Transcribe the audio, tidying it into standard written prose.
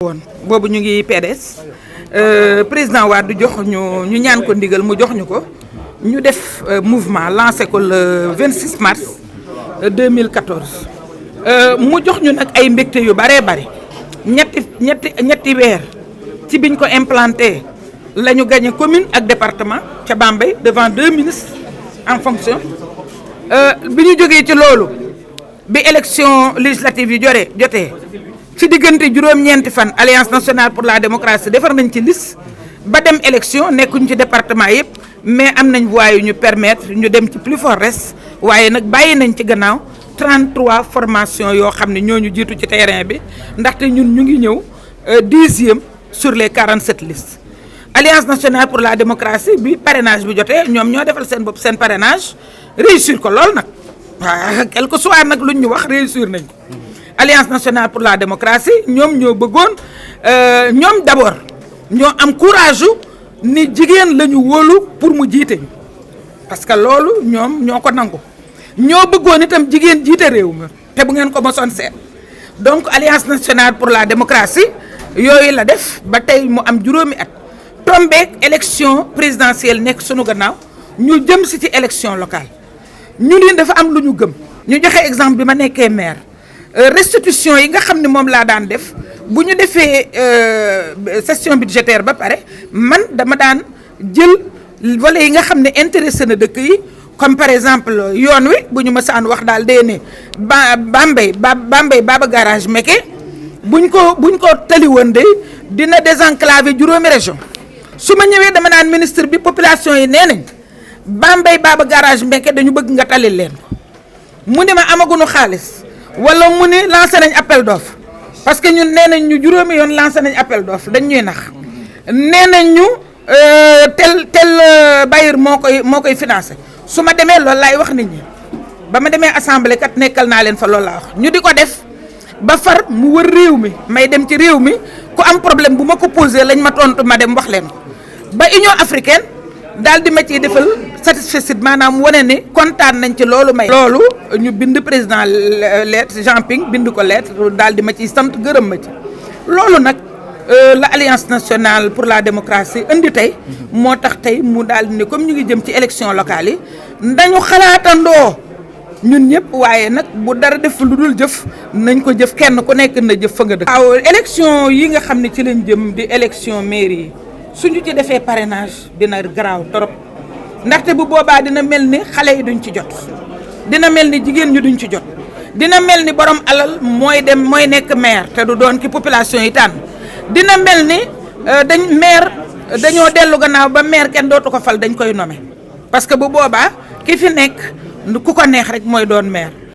woon boobu ñu ngi PDS président Wade jox ñu ñaan ko ndigal mu jox ñu ko ñu def mouvement lancé ko le 26 mars 2014 mu jox ñu nag ay mbégte yu bare bare ñetti weer ci biñ ko implanté la ñu gagné commune ak département ca Bambey devant 2 ministres en fonction bi ñu jógee ci loolu bi élection législative yi jotee ci diggante juróom-ñeenti fan Alliance nationale pour la démocratie defar nañ ci liste ba dem élection nekkuñ ci département yëpp mais am nañ voix yu ñu permettre ñu dem ci plus fort reste waaye nag bàyyi nañ ci gannaaw 33 formations yoo xam ne ñooñu jiitu ci terrain bi ndaxte ñun ñu ngi ñëw 10e sur les 47 listes. Alliance nationale pour la démocratie bi parrainage bi jotee ñoom ñoo defal seen bopp seen parrainage réussir ko lool nag waaw quel que soit nag luñ ñu wax réussir nañ ko. Alliance nationale pour la démocratie ñoom ñoo bëggoon ñoom d'abord ñoo am courage ni jigéen la ñu wóolu pour mu jiite ñu parce que loolu ñoom ñoo ko nangu ñoo bëggoon itam jigéen jiite réew mi te bu ngeen ko mosoon seet donc Alliance nationale pour la démocratie yooyu la def ba tey mu am juróomi at tombeek élection présidentielle nekk sunu gannaaw ñu jëm si ci élection locale ñu ni dafa am lu ñu gëm ñu joxe exemple bi ma nekkee maire. Restitution yi nga xam ne moom laa daan def bu ñu defee session budgétaire ba pare man dama daan jël volet yi nga xam ne intéressé na dëkk yi comme par exemple yoon wi bu ñu mësaan wax daal dee ne Bambey Baba Garage Meke buñ ko tali woon de dina désenclaver juróomi région su ma ñëwee dama naan ministre bi population yi nee nañ Bambey Baba Garage Meke dañu bëgg nga talil leen ko mu ne ma amaguñu xaalis. wala mu ne lancé nañ appel d'offre parce que ñun nee nañ ñu juróomi yoon lancé nañ appel d'offre dañ ñuy nax nee nañ ñu tel bailleur moo koy financé su ma demee loolu laay wax nit ñi ba ma demee assemblée kat nekkal naa leen fa loolu laa wax ñu di ko def ba far mu wër réew mi may dem ci réew mi ku am problème bu ma ko posé lañ ma tontu ma dem wax leen ko ba Union africaine daal di ma ciy defal satisfecit maanaam wane ni kontaan nañ ci loolu may loolu ñu bind président lettre Jean Ping bind ko lettre daal di ma ciy sant gërëm ma ci loolu nag la Alliance nationale pour la démocratie indi tey moo tax tey mu daal di ne comme ñu ngi jëm ci élection locale yi dañu xalaatandoo ñun ñëpp waaye nag bu dara def lu dul jëf nañ ko jëf kenn ku nekk na jëf fa nga dëkk. waaw élection yi nga xam ne ci lañ jëm di élection mairie yi suñu ci defee parrainage dina garaaw trop ndaxte bu boobaa dina mel ni xale yi duñ ci jot dina mel ni jigéen ñi duñ ci jot dina mel ni borom alal mooy nekk maire te du doon ki population yi tànn dina mel ni dañoo dellu gannaaw ba maire kenn dootu ko fal dañ koy nommer parce que bu boobaa ki fi nekk ku ko neex rek mooy doon maire.